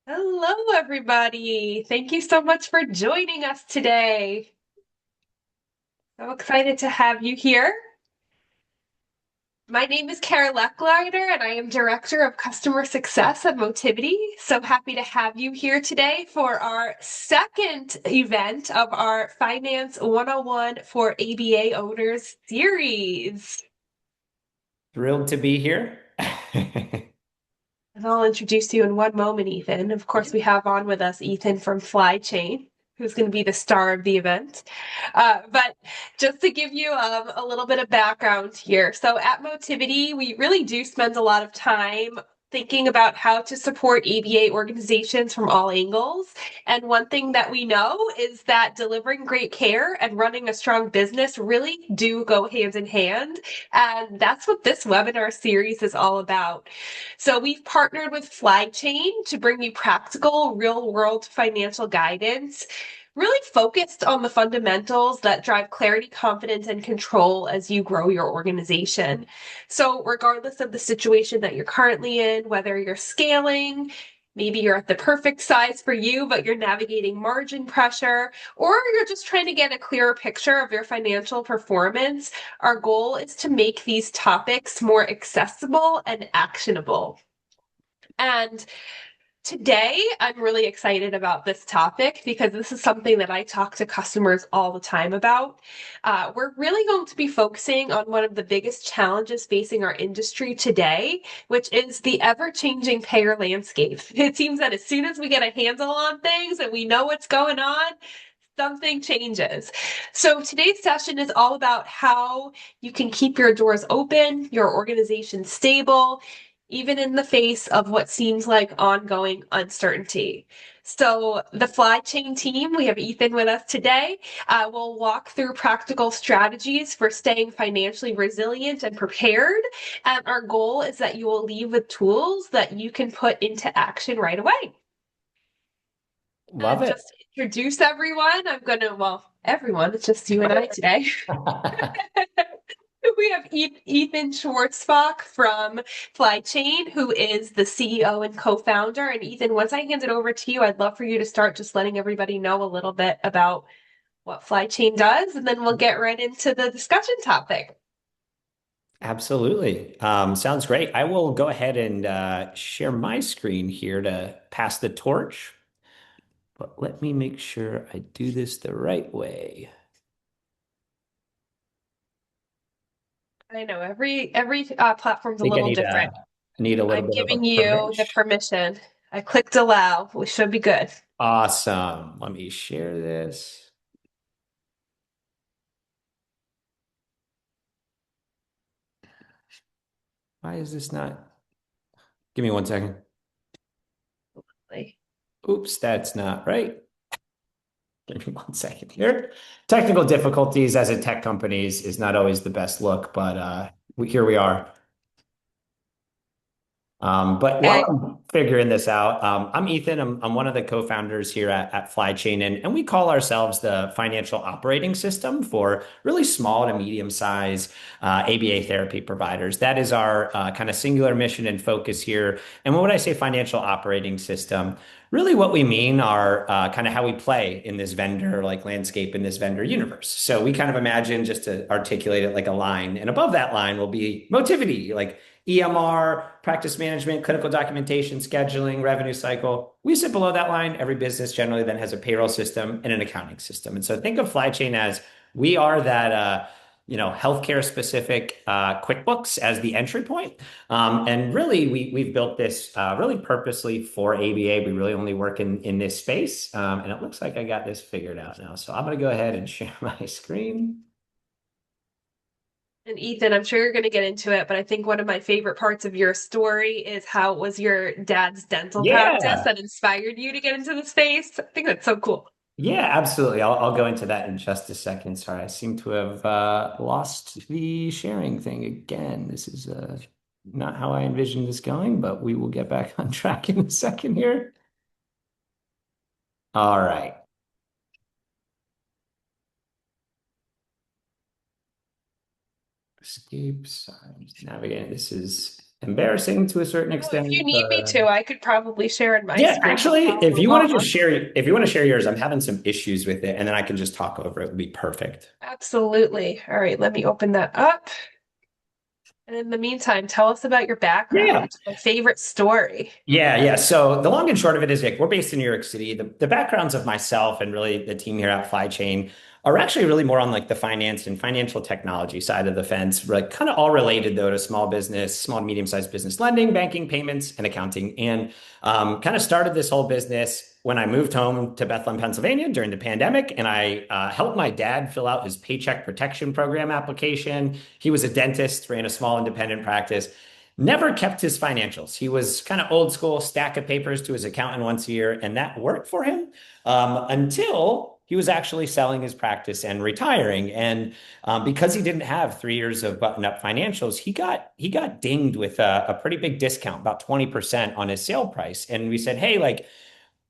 Hello, everybody. Thank you so much for joining us today. So excited to have you here. My name is Kara Lecklider, and I am Director of Customer Success at Motivity. So happy to have you here today for our second event of our Finance 101 for ABA Owners series. Thrilled to be here. And I'll introduce you in one moment, Ethan. Of course, we have on with us Ethan from Flychain, who's going to be the star of the event. But just to give you a little bit of background here. So at Motivity, we really do spend a lot of time thinking about how to support ABA organizations from all angles. And one thing that we know is that delivering great care and running a strong business really do go hand in hand. And that's what this webinar series is all about. So we've partnered with Flychain to bring you practical, real-world financial guidance, really focused on the fundamentals that drive clarity, confidence, and control as you grow your organization. So regardless of the situation that you're currently in, whether you're scaling, maybe you're at the perfect size for you, but you're navigating margin pressure, or you're just trying to get a clearer picture of your financial performance, our goal is to make these topics more accessible and actionable. And today, I'm really excited about this topic because this is something that I talk to customers all the time about. We're really going to be focusing on one of the biggest challenges facing our industry today, which is the ever-changing payer landscape. It seems that as soon as we get a handle on things and we know what's going on, something changes. So today's session is all about how you can keep your doors open, your organization stable, even in the face of what seems like ongoing uncertainty. So the Flychain team, we have Ethan with us today, will walk through practical strategies for staying financially resilient and prepared. And our goal is that you will leave with tools that you can put into action right away. Love And it. just to introduce everyone, well, everyone, it's just you and I today. We have Ethan Schwartzbach from Flychain, who is the CEO and co-founder. And Ethan, once I hand it over to you, I'd love for you to start just letting everybody know a little bit about what Flychain does, and then we'll get right into the discussion topic. Absolutely. Sounds great. I will go ahead and share my screen here to pass the torch, but let me make sure I do this the right way. I know every platform's a I think little different. I need a little I'm bit of a giving you the permission. permission. I clicked allow. We should be good. Awesome. Let me share this. Why is this not? Give me 1 second. Like, Oops, that's not right. Give me 1 second here. Technical difficulties as a tech company is not always the best look, but here we are. But while okay. I'm figuring this out, I'm Ethan. I'm one of the co-founders here at Flychain, and we call ourselves the financial operating system for really small to medium-sized ABA therapy providers. That is our kind of singular mission and focus here. And when I say financial operating system, really what we mean are kind of how we play in this vendor like landscape in this vendor universe. So we kind of imagine just to articulate it like a line, and above that line will be Motivity, like EMR, practice management, clinical documentation, scheduling, revenue cycle. We sit below that line. Every business generally then has a payroll system and an accounting system. And so think of Flychain as we are that healthcare specific QuickBooks as the entry point. And really, we've built this really purposely for ABA. We really only work in this space. And it looks like I got this figured out now. So I'm going to go ahead and share my screen. And Ethan, I'm sure you're going to get into it, but I think one of my favorite parts of your story is how it was your dad's dental practice Yeah. that inspired you to get into the space. I think that's so cool. Yeah, absolutely. I'll go into that in just a second. Sorry, I seem to have lost the sharing thing again. This is not how I envisioned this going, but we will get back on track in a second here. All right. Escape. Sorry, I'm just navigating. This is embarrassing to a certain Oh, if you extent, need me but to, I could probably share in my yeah, screen and actually, if follow you want to along. just share, if you want to share yours, I'm having some issues with it, and then I can just talk over it. Would be perfect. Absolutely. All right, let me open that up. And in the meantime, tell us about your Yeah, background. My favorite story. yeah. So the long and short of it is like we're based in New York City. The backgrounds of myself and really the team here at Flychain are actually really more on like the finance and financial technology side of the fence, like kind of all related though to small business, small to medium-sized business lending, banking, payments, and accounting. And kind of started this whole business when I moved home to Bethlehem, Pennsylvania during the pandemic, and I helped my dad fill out his Paycheck Protection Program application. He was a dentist, ran a small independent practice. Never kept his financials. He was kind of old school, stack of papers to his accountant once a year, and that worked for him until he was actually selling his practice and retiring. And because he didn't have 3 years of button-up financials, he got dinged with a pretty big discount, about 20% on his sale price. And we said, hey, like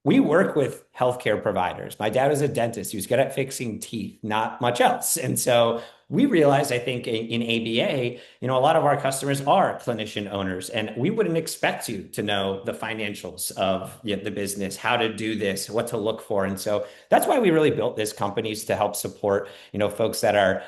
we work with healthcare providers. My dad was a dentist. He was good at fixing teeth, not much else. And so we realized, I think, in ABA, a lot of our customers are clinician owners, and we wouldn't expect you to know the financials of the business, how to do this, what to look for. And so that's why we really built this companies to help support, folks that are,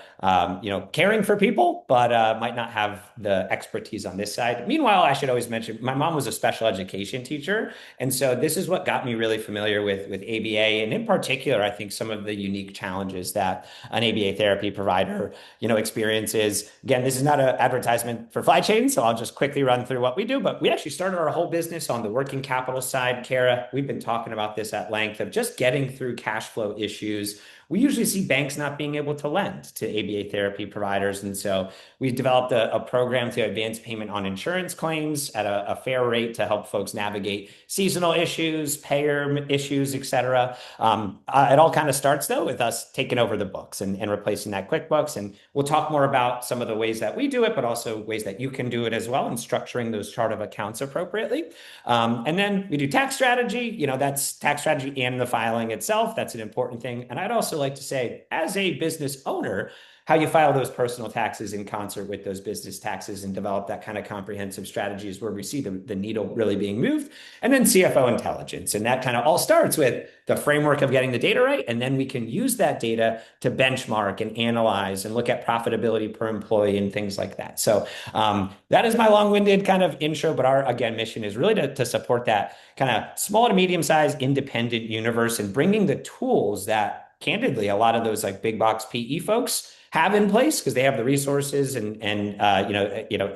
caring for people, but might not have the expertise on this side. Meanwhile, I should always mention, my mom was a special education teacher. And so this is what got me really familiar with ABA, and in particular, I think some of the unique challenges that an ABA therapy provider, experiences. Again, this is not an advertisement for Flychain, so I'll just quickly run through what we do. But we actually started our whole business on the working capital side. Kara, we've been talking about this at length of just getting through cash flow issues. We usually see banks not being able to lend to ABA therapy providers. And so we developed a program to advance payment on insurance claims at a fair rate to help folks navigate seasonal issues, payer issues, et cetera. It all kind of starts though with us taking over the books and replacing that QuickBooks. And we'll talk more about some of the ways that we do it, but also ways that you can do it as well and structuring those chart of accounts appropriately. And then we do tax strategy. That's tax strategy and the filing itself. That's an important thing. And I'd also like to say, as a business owner, how you file those personal taxes in concert with those business taxes and develop that kind of comprehensive strategy is where we see the needle really being moved. And then CFO intelligence. And that kind of all starts with the framework of getting the data right. And then we can use that data to benchmark and analyze and look at profitability per employee and things like that. So that is my long-winded kind of intro. But our, again, mission is really to support that kind of small to medium-sized independent universe and bringing the tools that candidly a lot of those like big box PE folks have in place because they have the resources and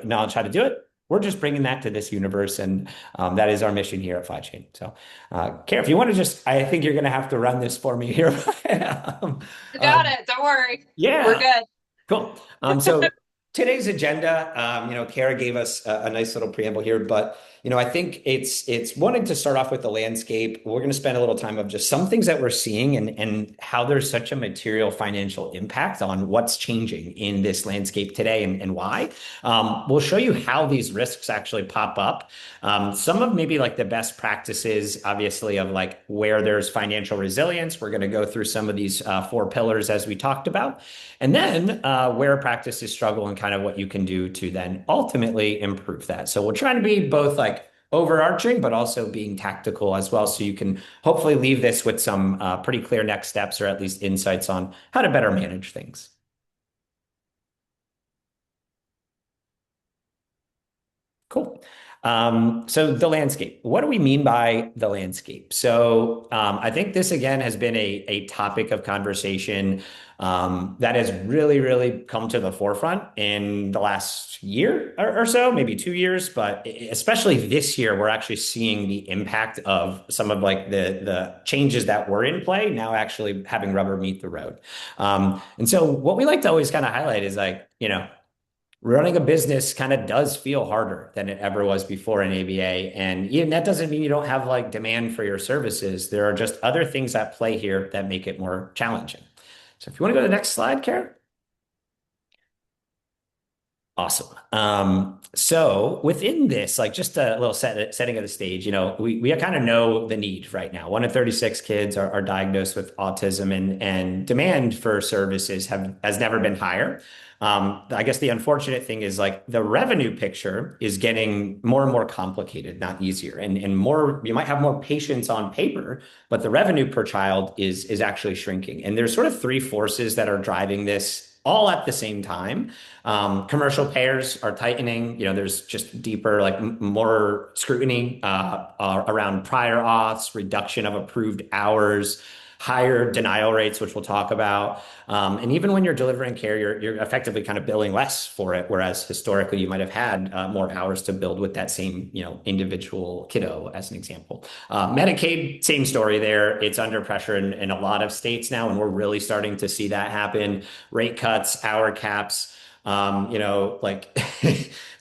knowledge how to do it. We're just bringing that to this universe, and that is our mission here at Flychain. So, Kara, if you want to just, I think you're going to have to run this for me here. um, You got um, it. Don't worry. We're yeah, good. cool. So today's agenda, Kara gave us a nice little preamble here, but I think it's wanting to start off with the landscape. We're going to spend a little time of just some things that we're seeing and how there's such a material financial impact on what's changing in this landscape today and why. We'll show you how these risks actually pop up. Some of maybe like the best practices, obviously, of like where there's financial resilience. We're going to go through some of these 4 pillars as we talked about. And then where practices struggle and kind of what you can do to then ultimately improve that. So we're trying to be both like overarching, but also being tactical as well. So you can hopefully leave this with some pretty clear next steps or at least insights on how to better manage things. Cool. So the landscape. What do we mean by the landscape? So I think this again has been a topic of conversation that has really, really come to the forefront in the last year or so, maybe 2 years, but especially this year, we're actually seeing the impact of some of like the changes that were in play now actually having rubber meet the road. And so what we like to always kind of highlight is like, running a business kind of does feel harder than it ever was before in ABA. And even that doesn't mean you don't have like demand for your services. There are just other things at play here that make it more challenging. So if you want to go to the next slide, Karen. Awesome. So within this, like just a little setting of the stage, we kind of know the need right now. One in 36 kids are diagnosed with autism, and demand for services has never been higher. I guess the unfortunate thing is like the revenue picture is getting more and more complicated, not easier. And more, you might have more patients on paper, but the revenue per child is actually shrinking. And there's sort of three forces that are driving this all at the same time. Commercial payers are tightening. There's just deeper, like more scrutiny around prior auths, reduction of approved hours, higher denial rates, which we'll talk about. And even when you're delivering care, you're effectively kind of billing less for it, whereas historically you might have had more hours to build with that same, individual kiddo, as an example. Medicaid, same story there. It's under pressure in a lot of states now, and we're really starting to see that happen. Rate cuts, hour caps. Like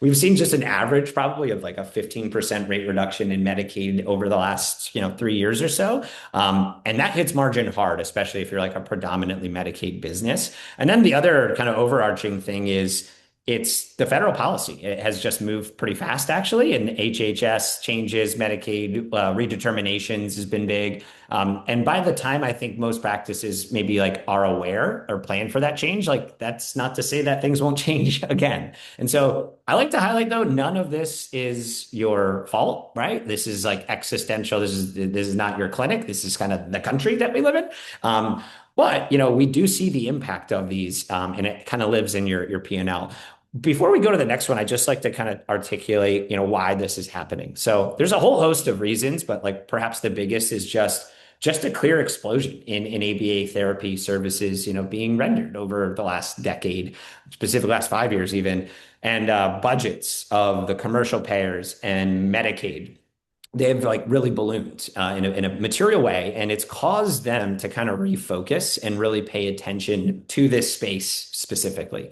we've seen just an average probably of like a 15% rate reduction in Medicaid over the last, 3 years or so. And that hits margin hard, especially if you're like a predominantly Medicaid business. And then the other kind of overarching thing is it's the federal policy. It has just moved pretty fast, actually. And HHS changes, Medicaid redeterminations has been big. And by the time I think most practices maybe like are aware or plan for that change, like that's not to say that things won't change again. And so I like to highlight though, none of this is your fault, right? This is like existential. This is not your clinic. This is kind of the country that we live in. But we do see the impact of these, and it kind of lives in your P&L. Before we go to the next one, I just like to kind of articulate, why this is happening. So there's a whole host of reasons, but like perhaps the biggest is just a clear explosion in ABA therapy services, being rendered over the last decade, specifically last 5 years even, and budgets of the commercial payers and Medicaid, they've like really ballooned in a material way, and it's caused them to kind of refocus and really pay attention to this space specifically.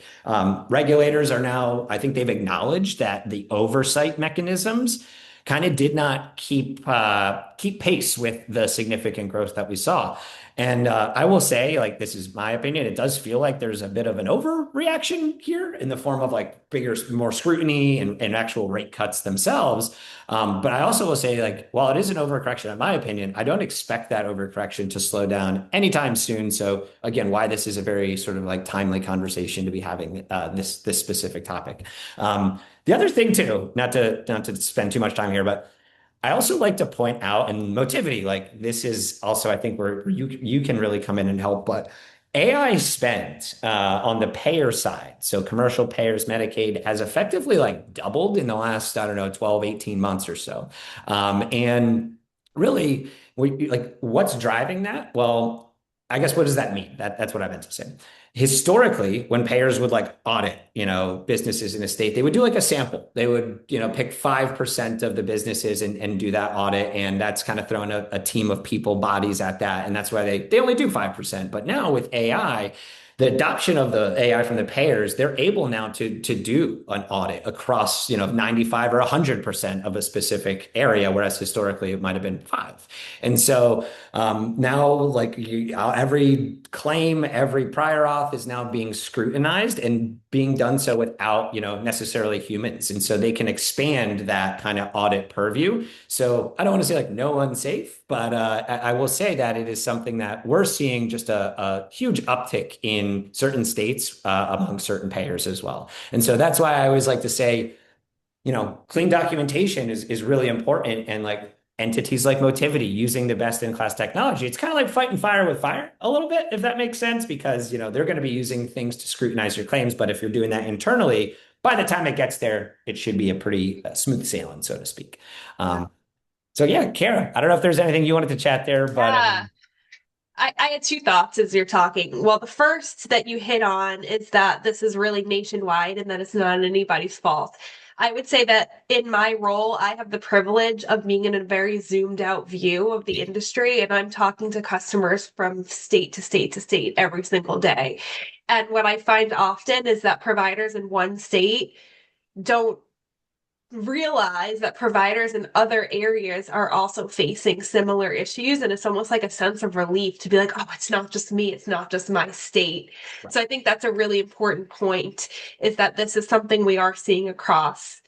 Regulators are now, I think they've acknowledged that the oversight mechanisms kind of did not keep pace with the significant growth that we saw. And I will say, like, this is my opinion, it does feel like there's a bit of an overreaction here in the form of like bigger, more scrutiny and actual rate cuts themselves. But I also will say, like, while it is an overcorrection, in my opinion, I don't expect that overcorrection to slow down anytime soon. So again, why this is a very sort of like timely conversation to be having this specific topic. The other thing too, not to spend too much time here, but I also like to point out, and Motivity, like this is also, I think, where you can really come in and help. But AI spend on the payer side, so commercial payers, Medicaid, has effectively like doubled in the last, I don't know, 12, 18 months or so. And really, like what's driving that? Well, I guess what does that mean? That's what I meant to say. Historically, when payers would like audit, businesses in a state, they would do like a sample. They would, pick 5% of the businesses and do that audit. And that's kind of throwing a team of people, bodies at that. And that's why they only do 5%. But now with AI, the adoption of the AI from the payers, they're able now to do an audit across, 95 or 100% of a specific area, whereas historically it might have been five. And so now, like every claim, every prior auth is now being scrutinized and being done so without, necessarily humans. And so they can expand that kind of audit purview. So I don't want to say like no unsafe, but I will say that it is something that we're seeing just a huge uptick in certain states among certain payers as well. And so that's why I always like to say, clean documentation is really important. And like entities like Motivity using the best in class technology, it's kind of like fighting fire with fire a little bit, if that makes sense, because, they're going to be using things to scrutinize your claims. But if you're doing that internally, by the time it gets there, it should be a pretty smooth sailing, so to speak. So yeah, Kara, I don't know if there's anything you wanted to chat there, but Yeah. I had two thoughts as you're talking. Well, the first that you hit on is that this is really nationwide and that it's not anybody's fault. I would say that in my role, I have the privilege of being in a very zoomed out view of the industry, and I'm talking to customers from state to state to state every single day. And what I find often is that providers in one state don't realize that providers in other areas are also facing similar issues. And it's almost like a sense of relief to be like, oh, it's not just me, it's not just my state. Right. So I think that's a really important point, is that this is something we are seeing across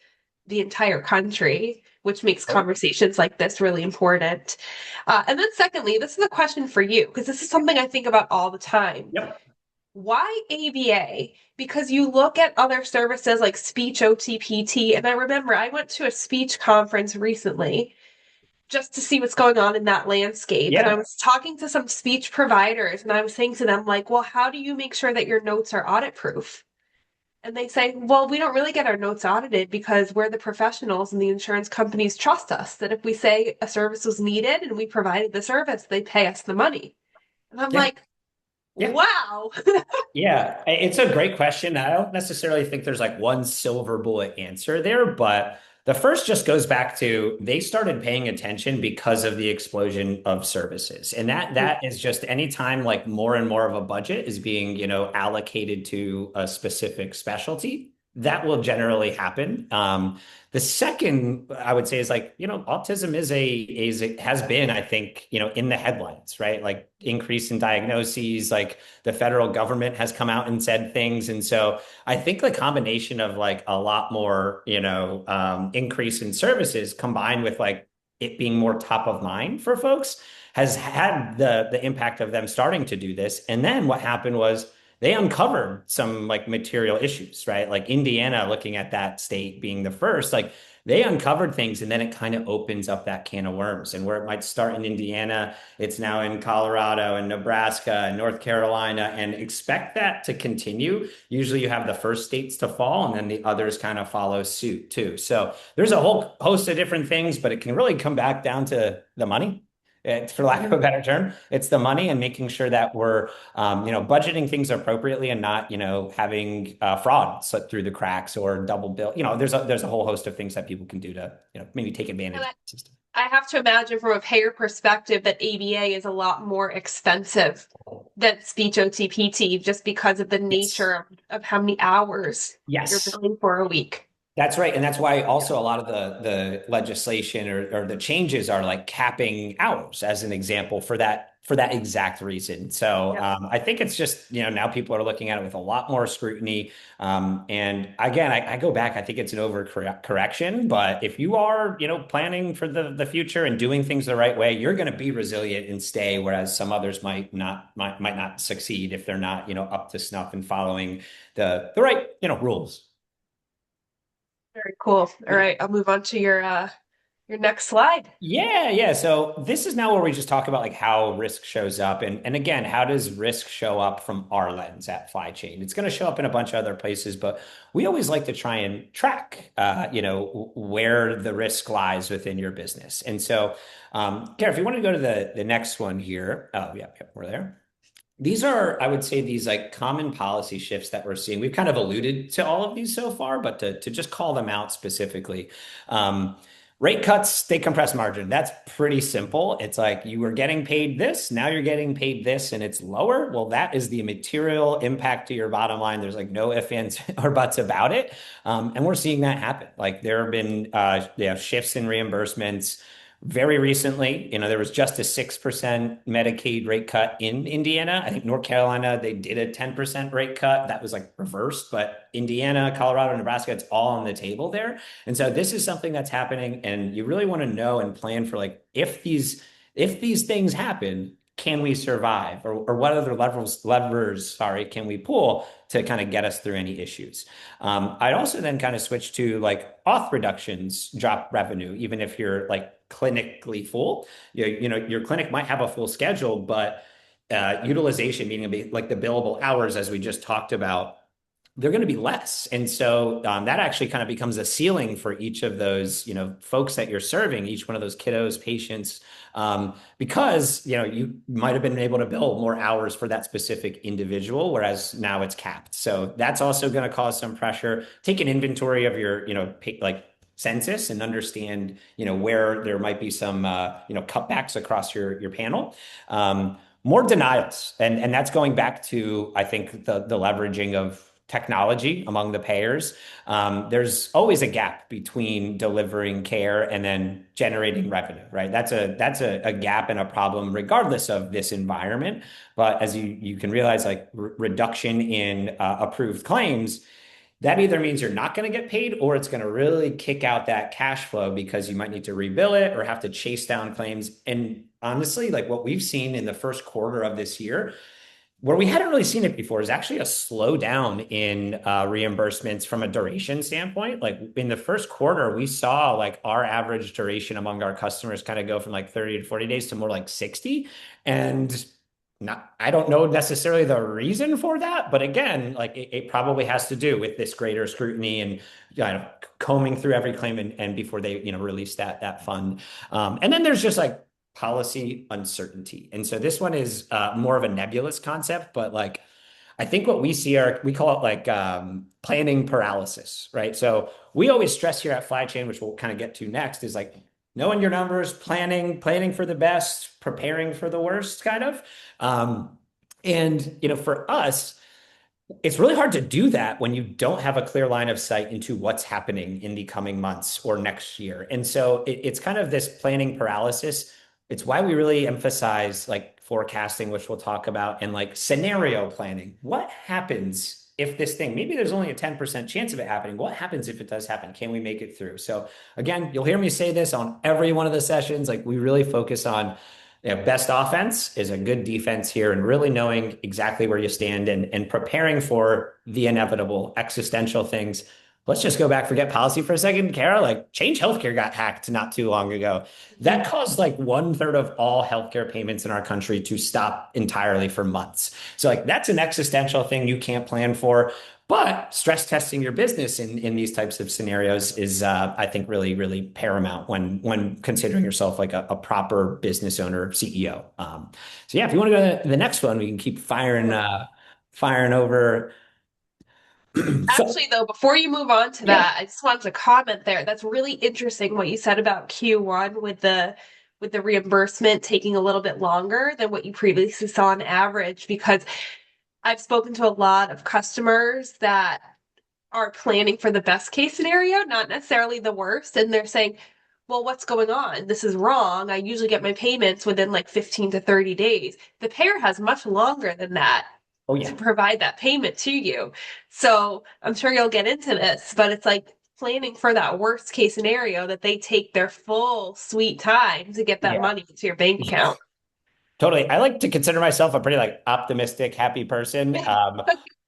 the entire country, which makes conversations like this really important. And then, secondly, this is a question for you, because this is something I think about all the time. Yep. Why ABA? Because you look at other services like speech OTPT, and I remember I went to a speech conference recently just to see what's going on in that landscape. And I Yeah. was talking to some speech providers, and I was saying to them, like, well, how do you make sure that your notes are audit proof? And they say, well, we don't really get our notes audited because we're the professionals and the insurance companies trust us that if we say a service was needed and we provided the service, they pay us the money. And I'm Yeah. like, Yeah. wow. Yeah, it's a great question. I don't necessarily think there's like one silver bullet answer there, but the first just goes back to they started paying attention because of the explosion of services. And that is just anytime like more and more of a budget is being, allocated to a specific specialty, that will generally happen. The second I would say is like, autism has been, I think, in the headlines, right? Like increase in diagnoses, like the federal government has come out and said things. And so I think the combination of like a lot more, increase in services combined with like it being more top of mind for folks has had the impact of them starting to do this. And then what happened was they uncovered some like material issues, right? Like Indiana, looking at that state being the first, like they uncovered things and then it kind of opens up that can of worms. And where it might start in Indiana, it's now in Colorado and Nebraska and North Carolina, and expect that to continue. Usually you have the first states to fall and then the others kind of follow suit too. So there's a whole host of different things, but it can really come back down to the money. It's, for lack of a better term, it's the money and making sure that we're, budgeting things appropriately and not, having fraud slip through the cracks or double bill. There's a whole host of things that people can do to, maybe take advantage And of I, the system. I have to imagine from a payer perspective that ABA is a lot more expensive than speech OTPT just because of the Yes. nature of how many hours you're Yes. billing for a week. That's right. And that's why also a lot of the legislation or the changes are like capping hours as an example for that exact reason. So Yep. I think it's just, now people are looking at it with a lot more scrutiny. And again, I go back, I think it's an overcorrection, but if you are, planning for the future and doing things the right way, you're going to be resilient and stay, whereas some others might not succeed if they're not, up to snuff and following the right, rules. Very cool. All right, I'll move on to your next slide. Yeah, yeah. So this is now where we just talk about like how risk shows up. And again, how does risk show up from our lens at Flychain? It's going to show up in a bunch of other places, but we always like to try and track, where the risk lies within your business. And so, Gareth, if you want to go to the next one here. Oh, yeah, yeah, we're there. These are, I would say, these like common policy shifts that we're seeing. We've kind of alluded to all of these so far, but to just call them out specifically. Um, Rate cuts, they compress margin. That's pretty simple. It's like you were getting paid this, now you're getting paid this, and it's lower. Well, that is the material impact to your bottom line. There's like no ifs, ands, or buts about it. And we're seeing that happen. Like there have been shifts in reimbursements. Very recently, there was just a 6% Medicaid rate cut in Indiana. I think North Carolina, they did a 10% rate cut. That was like reversed, but Indiana, Colorado, Nebraska, it's all on the table there. And so this is something that's happening, and you really want to know and plan for like if these things happen, can we survive? Or what other levers, sorry, can we pull to kind of get us through any issues? I'd also then kind of switch to like auth reductions drop revenue, even if you're like clinically full. Your clinic might have a full schedule, but utilization, meaning like the billable hours, as we just talked about, they're going to be less. And so that actually kind of becomes a ceiling for each of those, folks that you're serving, each one of those kiddos, patients, because, you might have been able to bill more hours for that specific individual, whereas now it's capped. So that's also going to cause some pressure. Take an inventory of your, like census and understand, where there might be some, cutbacks across your panel. More denials. And that's going back to, I think, the leveraging of technology among the payers, there's always a gap between delivering care and then generating revenue, right? That's a gap and a problem regardless of this environment. But as you can realize, like reduction in approved claims, that either means you're not going to get paid or it's going to really kick out that cash flow because you might need to rebill it or have to chase down claims. And honestly, like what we've seen in the first quarter of this year, where we hadn't really seen it before, is actually a slowdown in reimbursements from a duration standpoint. Like in the first quarter, we saw like our average duration among our customers kind of go from like 30 to 40 days to more like 60. And not, I don't know necessarily the reason for that, but again, like it probably has to do with this greater scrutiny and combing through every claim and before they release that fund. And then there's just like policy uncertainty. And so this one is more of a nebulous concept, but like I think what we see we call it like planning paralysis, right? So we always stress here at Flychain, which we'll kind of get to next, is like knowing your numbers, planning for the best, preparing for the worst, kind of. And for us, it's really hard to do that when you don't have a clear line of sight into what's happening in the coming months or next year. And so it's kind of this planning paralysis. It's why we really emphasize like forecasting, which we'll talk about, and like scenario planning. What happens if this thing, maybe there's only a 10% chance of it happening? What happens if it does happen? Can we make it through? So again, you'll hear me say this on every one of the sessions. Like we really focus on best offense is a good defense here and really knowing exactly where you stand and preparing for the inevitable existential things. Let's just go back, forget policy for a second, Kara. Like Change Healthcare got hacked not too long ago. That caused like 1/3 of all healthcare payments in our country to stop entirely for months. So like that's an existential thing you can't plan for. But stress testing your business in these types of scenarios is, I think, really, really paramount when considering yourself like a proper business owner, CEO. So yeah, if you want to go to the next one, we can keep firing over. So Actually, though, before you move on to yeah, that, I just wanted to comment there. That's really interesting what you said about Q1 with the reimbursement taking a little bit longer than what you previously saw on average, because I've spoken to a lot of customers that are planning for the best case scenario, not necessarily the worst, and they're saying, well, what's going on? This is wrong. I usually get my payments within like 15 to 30 days. The payer has much longer than that oh to yeah, provide that payment to you. So I'm sure you'll get into this, but it's like planning for that worst case scenario that they take their full sweet time to get that yeah. money to your bank account. Totally. I like to consider myself a pretty like optimistic, happy person.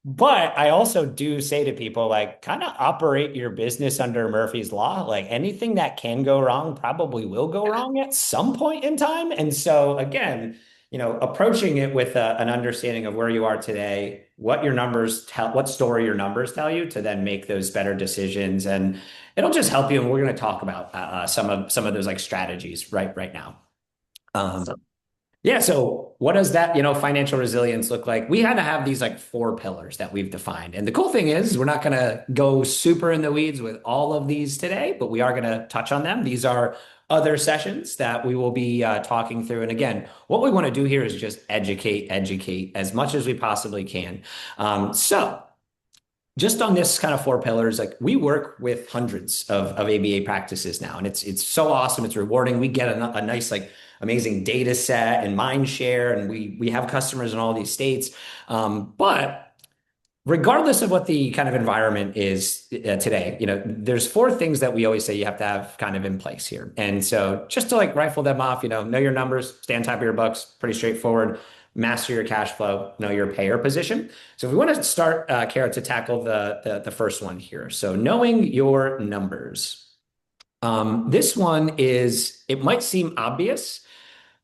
But I also do say to people like kind of operate your business under Murphy's Law. Like anything that can go wrong probably will go wrong at some point in time. And so again, approaching it with an understanding of where you are today, what your numbers tell, what story your numbers tell you to then make those better decisions. And it'll just help you. And we're going to talk about some of those like strategies right now. Um, Awesome. yeah. So what does that, financial resilience look like? We had to have these like four pillars that we've defined. And the cool thing is we're not going to go super in the weeds with all of these today, but we are going to touch on them. These are other sessions that we will be talking through. And again, what we want to do here is just educate as much as we possibly can. So just on this kind of four pillars, like we work with hundreds of ABA practices now, and it's so awesome. It's rewarding. We get a nice, like amazing data set and mind share, and we have customers in all these states. But regardless of what the kind of environment is today, there's four things that we always say you have to have kind of in place here. And so just to like rifle them off, know your numbers, stay on top of your books, pretty straightforward. Master your cash flow, know your payer position. So if we want to start, Kara, to tackle the first one here. So knowing your numbers. This one it might seem obvious,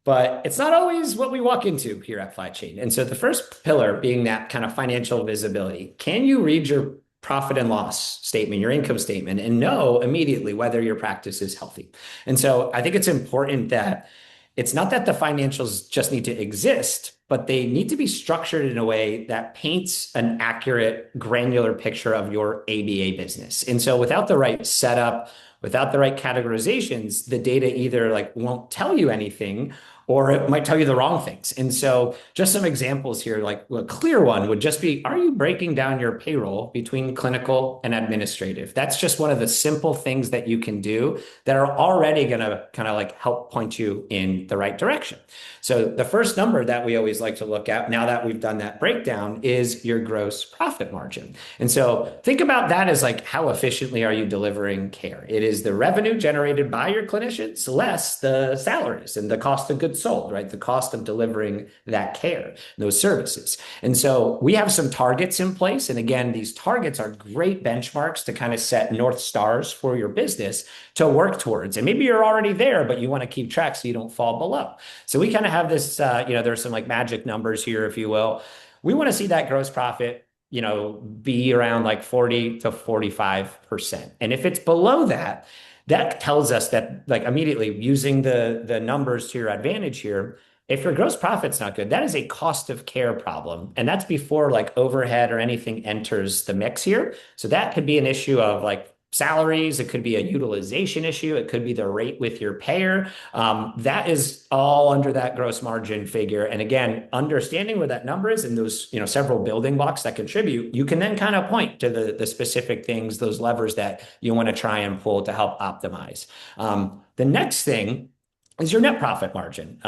but it's not always what we walk into here at Flychain. And so the first pillar being that kind of financial visibility. Can you read your profit and loss statement, your income statement, and know immediately whether your practice is healthy? And so I think it's important that it's not that the financials just need to exist, but they need to be structured in a way that paints an accurate, granular picture of your ABA business. And so without the right setup, without the right categorizations, the data either like won't tell you anything or it might tell you the wrong things. And so just some examples here, like a clear one would just be, are you breaking down your payroll between clinical and administrative? That's just one of the simple things that you can do that are already going to kind of like help point you in the right direction. So the first number that we always like to look at now that we've done that breakdown is your gross profit margin. And so think about that as like how efficiently are you delivering care? It is the revenue generated by your clinicians less the salaries and the cost of goods sold, right? The cost of delivering that care, those services. And so we have some targets in place. And again, these targets are great benchmarks to kind of set North Stars for your business to work towards. And maybe you're already there, but you want to keep track so you don't fall below. So we kind of have this, there's some like magic numbers here, if you will. We want to see that gross profit be around like 40 to 45%. And if it's below that, that tells us that like immediately using the numbers to your advantage here, if your gross profit's not good, that is a cost of care problem. And that's before like overhead or anything enters the mix here. So that could be an issue of like salaries. It could be a utilization issue. It could be the rate with your payer. That is all under that gross margin figure. And again, understanding where that number is and those, several building blocks that contribute, you can then kind of point to the specific things, those levers that you want to try and pull to help optimize. The next thing is your net profit margin.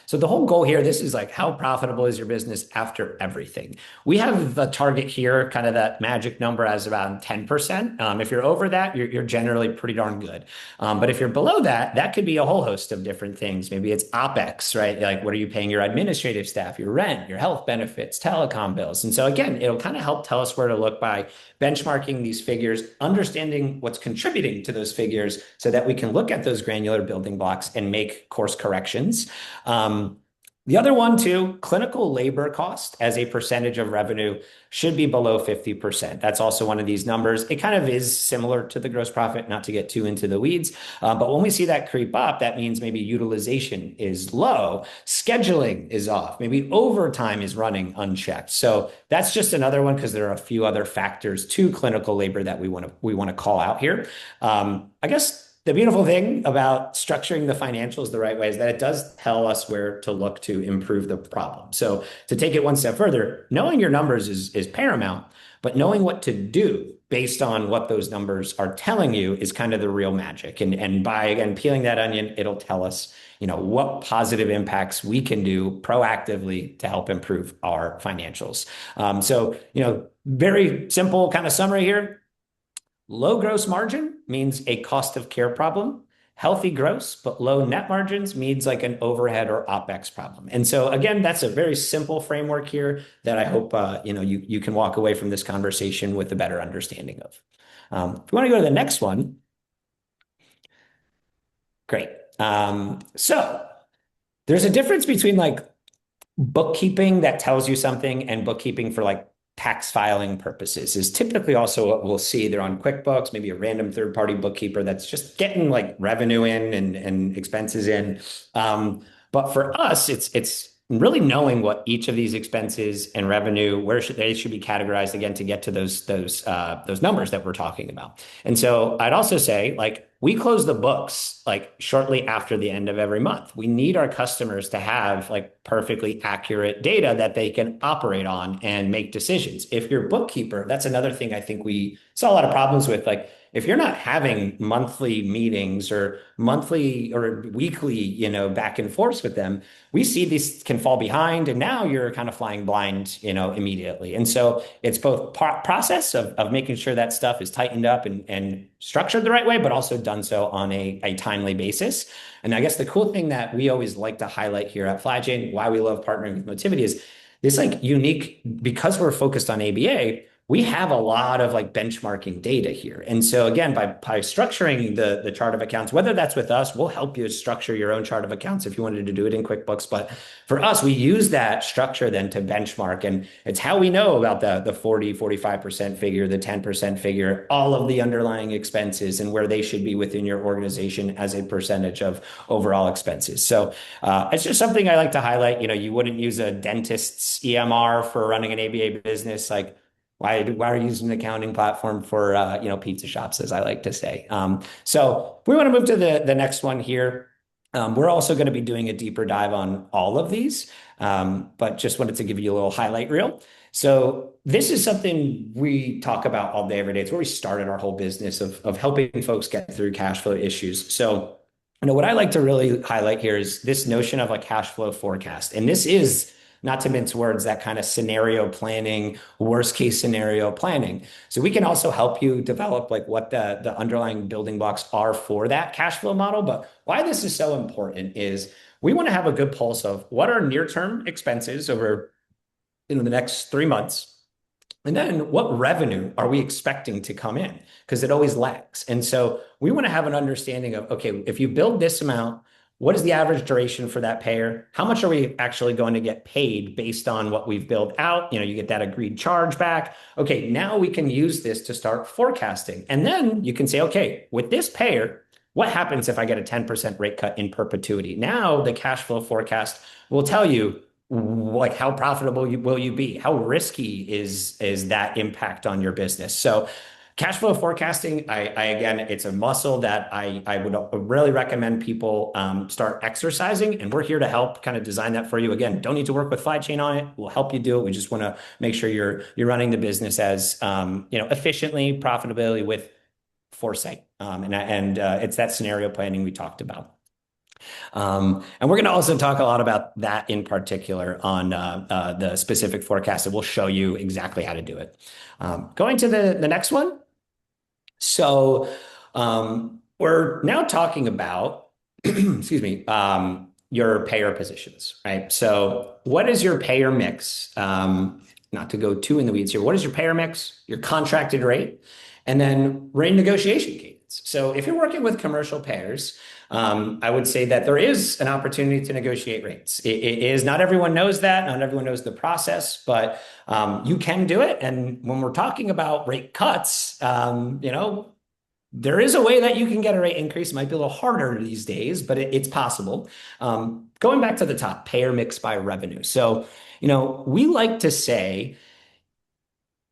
So the whole goal here, this is like how profitable is your business after everything? We have the target here, kind of that magic number as around 10%. If you're over that, you're generally pretty darn good. But if you're below that, that could be a whole host of different things. Maybe it's OpEx, right? Like what are you paying your administrative staff, your rent, your health benefits, telecom bills? And so again, it'll kind of help tell us where to look by benchmarking these figures, understanding what's contributing to those figures so that we can look at those granular building blocks and make course corrections. The other one too, clinical labor cost as a percentage of revenue should be below 50%. That's also one of these numbers. It kind of is similar to the gross profit, not to get too into the weeds. But when we see that creep up, that means maybe utilization is low, scheduling is off, maybe overtime is running unchecked. So that's just another one because there are a few other factors to clinical labor that we want to call out here. I guess the beautiful thing about structuring the financials the right way is that it does tell us where to look to improve the problem. So to take it one step further, knowing your numbers is paramount, but knowing what to do based on what those numbers are telling you is kind of the real magic. And by again peeling that onion, it'll tell us, what positive impacts we can do proactively to help improve our financials. Very simple kind of summary here. Low gross margin means a cost of care problem. Healthy gross, but low net margins means like an overhead or OpEx problem. And so again, that's a very simple framework here that I hope you can walk away from this conversation with a better understanding of. If you want to go to the next one, great. So there's a difference between like bookkeeping that tells you something and bookkeeping for like tax filing purposes is typically also what we'll see. They're on QuickBooks, maybe a random third-party bookkeeper that's just getting like revenue in and expenses in. But for us, it's really knowing what each of these expenses and revenue, where they should be categorized again to get to those numbers that we're talking about. And so I'd also say like we close the books like shortly after the end of every month. We need our customers to have like perfectly accurate data that they can operate on and make decisions. If you're a bookkeeper, that's another thing I think we saw a lot of problems with. Like if you're not having monthly meetings or monthly or weekly, back and forth with them, we see these can fall behind and now you're kind of flying blind, immediately. And so it's both process of making sure that stuff is tightened up and structured the right way, but also done so on a timely basis. And I guess the cool thing that we always like to highlight here at Flychain, why we love partnering with Motivity is this like unique, because we're focused on ABA, we have a lot of like benchmarking data here. And so again, by structuring the chart of accounts, whether that's with us, we'll help you structure your own chart of accounts if you wanted to do it in QuickBooks. But for us, we use that structure then to benchmark. And it's how we know about the 40, 45% figure, the 10% figure, all of the underlying expenses and where they should be within your organization as a percentage of overall expenses. So it's just something I like to highlight. You wouldn't use a dentist's EMR for running an ABA business. Like, why are you using an accounting platform for pizza shops, as I like to say? So we want to move to the next one here. We're also going to be doing a deeper dive on all of these, but just wanted to give you a little highlight reel. So this is something we talk about all day, every day. It's where we started our whole business of helping folks get through cash flow issues. So, what I like to really highlight here is this notion of a cash flow forecast. And this is, not to mince words, that kind of scenario planning, worst case scenario planning. So we can also help you develop like what the underlying building blocks are for that cash flow model. But why this is so important is we want to have a good pulse of what are near-term expenses over the next 3 months. And then what revenue are we expecting to come in? Because it always lags. And so we want to have an understanding of, okay, if you build this amount, what is the average duration for that payer? How much are we actually going to get paid based on what we've built out? You get that agreed charge back. Okay, now we can use this to start forecasting. And then you can say, okay, with this payer, what happens if I get a 10% rate cut in perpetuity? Now the cash flow forecast will tell you like how profitable will you be? How risky is that impact on your business? So cash flow forecasting, I again, it's a muscle that I would really recommend people start exercising, and we're here to help kind of design that for you. Again, don't need to work with Flychain on it. We'll help you do it. We just want to make sure you're running the business as efficiently, profitably with foresight, and it's that scenario planning we talked about. And we're going to also talk a lot about that in particular on the specific forecast, and we'll show you exactly how to do it. Going to the next one. So we're now talking about, excuse me, your payer positions, right? So what is your payer mix? Not to go too in the weeds here. What is your payer mix, your contracted rate, and then rate negotiation cadence? So if you're working with commercial payers, I would say that there is an opportunity to negotiate rates. It is not everyone knows that, not everyone knows the process, but you can do it. And when we're talking about rate cuts, there is a way that you can get a rate increase. It might be a little harder these days, but it's possible. Going back to the top, payer mix by revenue. So, we like to say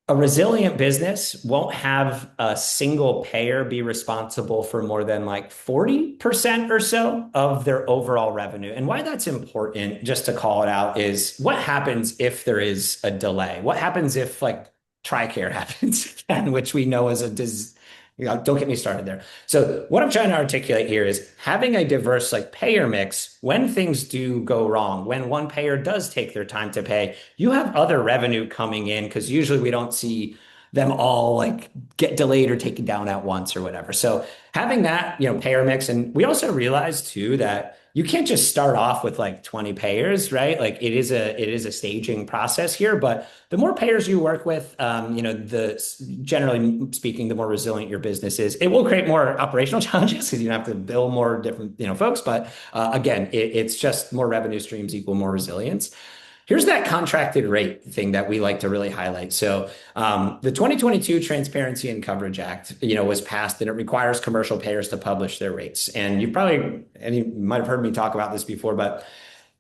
a resilient business won't have a single payer be responsible for more than like 40% or so of their overall revenue. And why that's important, just to call it out, is what happens if there is a delay? What happens if like TRICARE happens again, which we know is a don't get me started there. So what I'm trying to articulate here is having a diverse like payer mix. When things do go wrong, when one payer does take their time to pay, you have other revenue coming in because usually we don't see them all like get delayed or taken down at once or whatever. So having that, payer mix. And we also realize too that you can't just start off with like 20 payers, right? Like it is a staging process here, but the more payers you work with, the generally speaking, the more resilient your business is. It will create more operational challenges because you have to bill more different, folks. But again, it's just more revenue streams equal more resilience. Here's that contracted rate thing that we like to really highlight. So the 2022 Transparency and Coverage Act, was passed, and it requires commercial payers to publish their rates. And you might have heard me talk about this before, but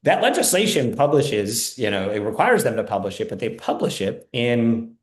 that legislation publishes, it requires them to publish it, but they publish it in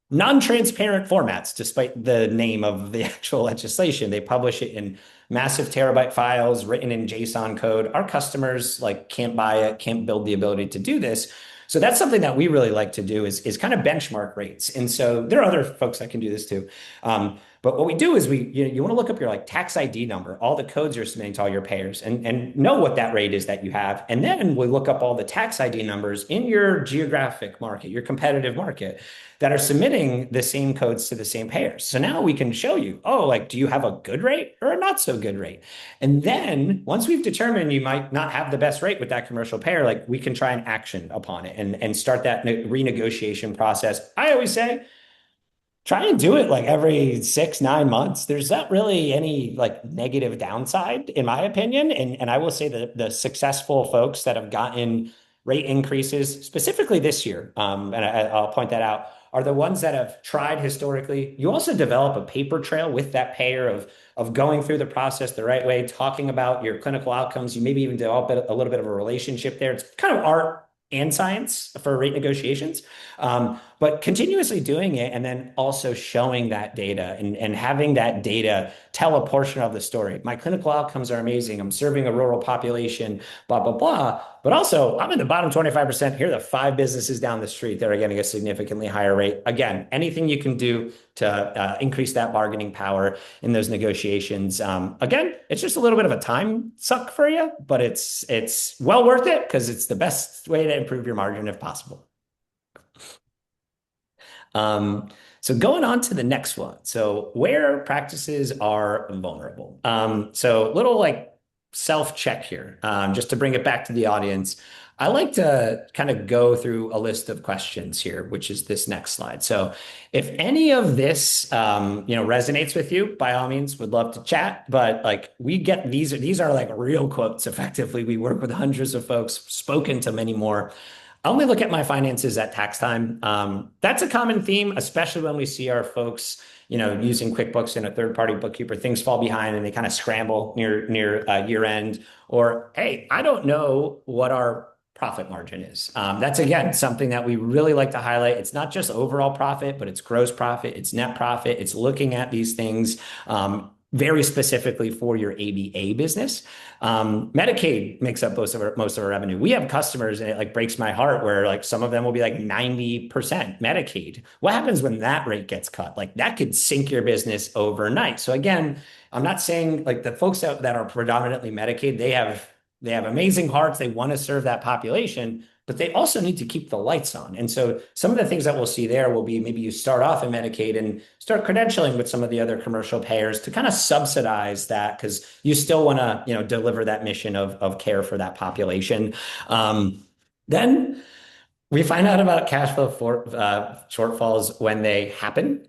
non-transparent formats, despite the name of the actual legislation. They publish it in massive terabyte files written in JSON code. Our customers like can't buy it, can't build the ability to do this. So that's something that we really like to do is kind of benchmark rates. And so there are other folks that can do this too. But what we do is you want to look up your like tax ID number, all the codes you're submitting to all your payers, and know what that rate is that you have. And then we look up all the tax ID numbers in your geographic market, your competitive market, that are submitting the same codes to the same payers. So now we can show you, oh, like, do you have a good rate or a not so good rate? And then once we've determined you might not have the best rate with that commercial payer, like we can try and action upon it and start that renegotiation process. I always say, try and do it like every 6, 9 months. There's not really any like negative downside, in my opinion. And I will say that the successful folks that have gotten rate increases, specifically this year, I'll point that out, are the ones that have tried historically. You also develop a paper trail with that payer of going through the process the right way, talking about your clinical outcomes. You maybe even develop a little bit of a relationship there. It's kind of art and science for rate negotiations. but continuously doing it and then also showing that data and having that data tell a portion of the story. My clinical outcomes are amazing. I'm serving a rural population, blah, blah, blah. But also, I'm in the bottom 25%. Here are the five businesses down the street that are getting a significantly higher rate. Again, anything you can do to increase that bargaining power in those negotiations. Again, it's just a little bit of a time suck for you, but it's well worth it because it's the best way to improve your margin if possible. Um, so going on to the next one. So where practices are vulnerable. So little like self-check here, just to bring it back to the audience. I like to kind of go through a list of questions here, which is this next slide. So if any of this, resonates with you, by all means, would love to chat. But like we get these are like real quotes effectively. We work with hundreds of folks, spoken to many more. I only look at my finances at tax time. That's a common theme, especially when we see our folks, using QuickBooks and a third-party bookkeeper. Things fall behind and they kind of scramble near year end. Or, hey, I don't know what our profit margin is. That's again something that we really like to highlight. It's not just overall profit, but it's gross profit, it's net profit. It's looking at these things. Very specifically for your ABA business. Medicaid makes up most of our revenue. We have customers, and it like breaks my heart where like some of them will be like 90% Medicaid. What happens when that rate gets cut? Like that could sink your business overnight. So again, I'm not saying like the folks out that are predominantly Medicaid, they have amazing hearts. They want to serve that population, but they also need to keep the lights on. And so some of the things that we'll see there will be maybe you start off in Medicaid and start credentialing with some of the other commercial payers to kind of subsidize that because you still want to, deliver that mission of care for that population. Then we find out about cash flow shortfalls when they happen.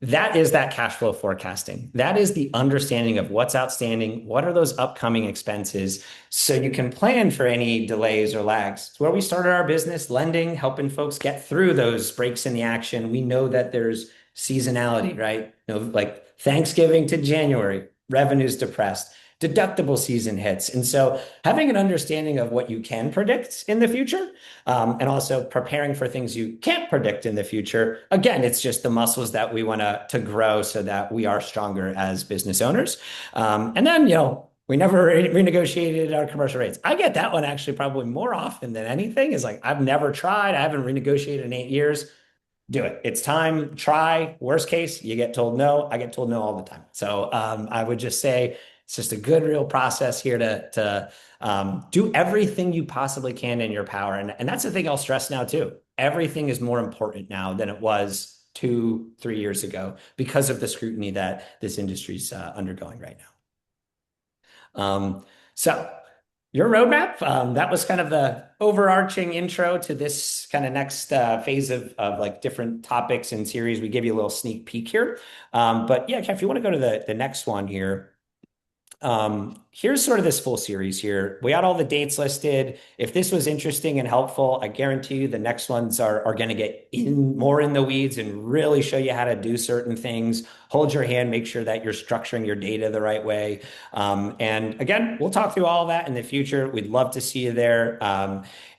That is that cash flow forecasting. That is the understanding of what's outstanding. What are those upcoming expenses? So you can plan for any delays or lags. It's where we started our business, lending, helping folks get through those breaks in the action. We know that there's seasonality, right? Like Thanksgiving to January, revenue's depressed, deductible season hits. And so having an understanding of what you can predict in the future, and also preparing for things you can't predict in the future. Again, it's just the muscles that we want to grow so that we are stronger as business owners. And then, we never renegotiated our commercial rates. I get that one actually probably more often than anything is like, I've never tried. I haven't renegotiated in 8 years. Do it. It's time. Try. Worst case, you get told no. I get told no all the time. So I would just say it's just a good, real process here to do everything you possibly can in your power. And that's the thing I'll stress now too. Everything is more important now than it was 2, 3 years ago because of the scrutiny that this industry's undergoing right now. So your roadmap, that was kind of the overarching intro to this kind of next phase of like different topics and series. We give you a little sneak peek here. But yeah, Kev, if you want to go to the next one here. Here's sort of this full series here. We got all the dates listed. If this was interesting and helpful, I guarantee you the next ones are going to get more in the weeds and really show you how to do certain things. Hold your hand, make sure that you're structuring your data the right way. And again, we'll talk through all of that in the future. We'd love to see you there.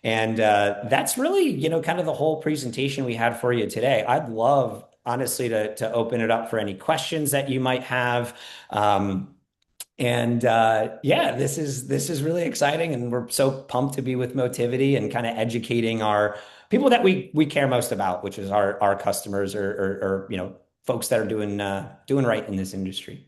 And that's really, kind of the whole presentation we had for you today. I'd love, honestly, to open it up for any questions that you might have. And yeah, this is really exciting, and we're so pumped to be with Motivity and kind of educating our people that we care most about, which is our customers or folks that are doing right in this industry.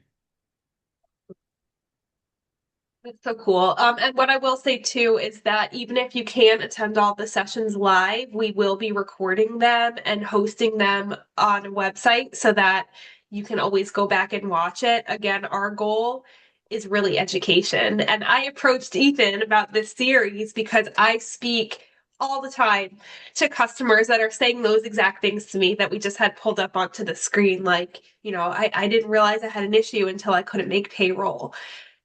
That's so cool. And what I will say too is that even if you can't attend all the sessions live, we will be recording them and hosting them on a website so that you can always go back and watch it. Again, our goal is really education. And I approached Ethan about this series because I speak all the time to customers that are saying those exact things to me that we just had pulled up onto the screen. Like, I didn't realize I had an issue until I couldn't make payroll.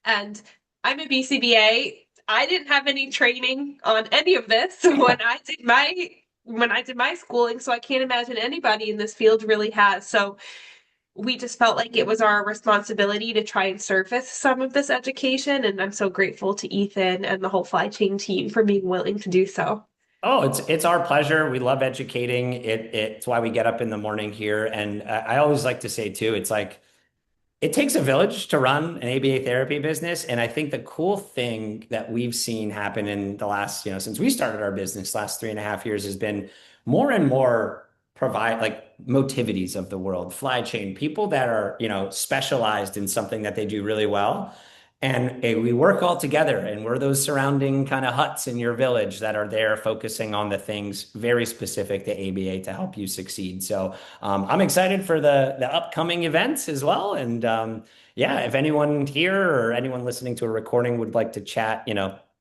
And I'm a BCBA. I didn't have any training on any of this when I did my schooling, so I can't imagine anybody in this field really has. So we just felt like it was our responsibility to try and surface some of this education, and I'm so grateful to Ethan and the whole Flychain team for being willing to do so. Oh, it's our pleasure. We love educating. It's why we get up in the morning here. And I always like to say too, it's like it takes a village to run an ABA therapy business. And I think the cool thing that we've seen happen in the last, since we started our business last 3.5 years has been more and more provide like Motivities of the world, Flychain, people that are, specialized in something that they do really well. And we work all together, and we're those surrounding kind of huts in your village that are there focusing on the things very specific to ABA to help you succeed. So I'm excited for the upcoming events as well. And yeah, if anyone here or anyone listening to a recording would like to chat,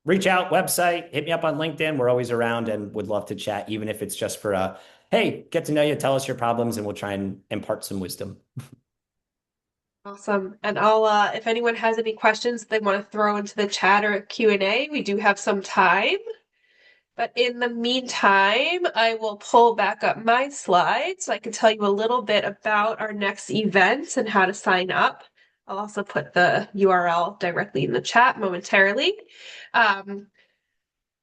reach out, website, hit me up on LinkedIn. We're always around and would love to chat, even if it's just for a, hey, get to know you, tell us your problems, and we'll try and impart some wisdom. Awesome. And I'll if anyone has any questions they want to throw into the chat or Q&A, we do have some time. But in the meantime, I will pull back up my slides so I can tell you a little bit about our next event and how to sign up. I'll also put the URL directly in the chat momentarily. Um,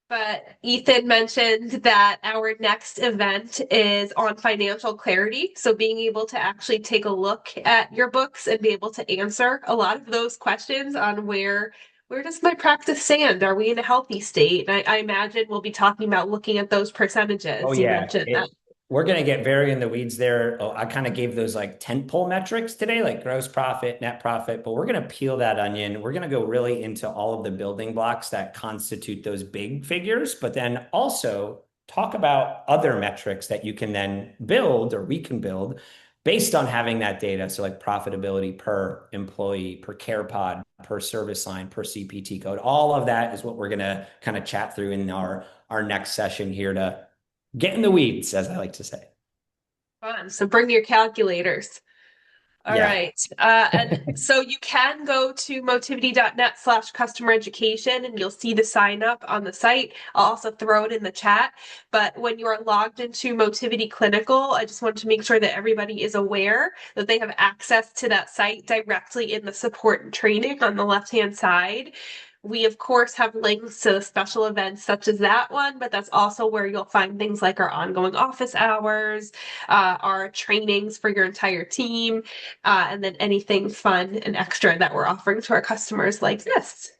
but Ethan mentioned that our next event is on financial clarity. So being able to actually take a look at your books and be able to answer a lot of those questions on where does my practice stand? Are we in a healthy state? And I imagine we'll be talking about looking at those Oh percentages. You yeah, mentioned that. we're going to get very in the weeds there. Oh, I kind of gave those like tentpole metrics today, like gross profit, net profit, but we're going to peel that onion. We're going to go really into all of the building blocks that constitute those big figures, but then also talk about other metrics that you can then build or we can build based on having that data. So like profitability per employee, per care pod, per service line, per CPT code. All of that is what we're going to kind of chat through in our next session here to get in the weeds, as I like to say. Fun. So bring your calculators. All Yeah. right. And so you can go to motivity.net/customer education and you'll see the sign up on the site. I'll also throw it in the chat. But when you are logged into Motivity Clinical, I just want to make sure that everybody is aware that they have access to that site directly in the support and training on the left-hand side. We, of course, have links to special events such as that one, but that's also where you'll find things like our ongoing office hours, our trainings for your entire team, and then anything fun and extra that we're offering to our customers like this.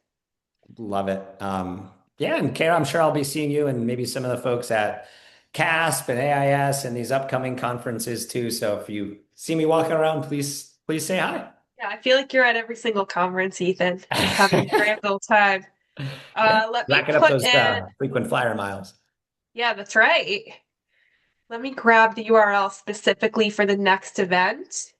Love it. Yeah, and Kara, I'm sure I'll be seeing you and maybe some of the folks at CASP and AIS and these upcoming conferences too. So if you see me walking around, please say hi. Yeah, I feel like you're at every single conference, Ethan, just having a grand old time. Yeah, Let me racking up put those in, frequent flyer miles. yeah, that's right. Let me grab the URL specifically for the next event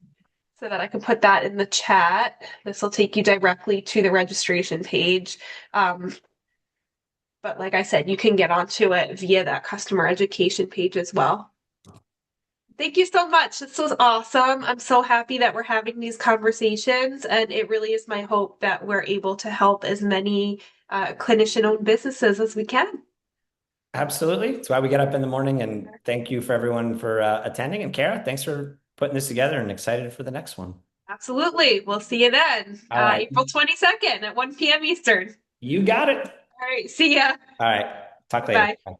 so that I can put that in the chat. This will take you directly to the registration page. Um, but like I said, you can get onto it via that customer education page as well. Thank you so much. This was awesome. I'm so happy that we're having these conversations, and it really is my hope that we're able to help as many clinician-owned businesses as we can. Absolutely. That's why we get up in the morning. And thank you for everyone for attending. And Kara, thanks for putting this together and excited for the next one. Absolutely. We'll see you then, All right. April 22nd at 1 p.m. Eastern. You got it. All right. See ya. All right. Talk later. Bye-bye. Bye.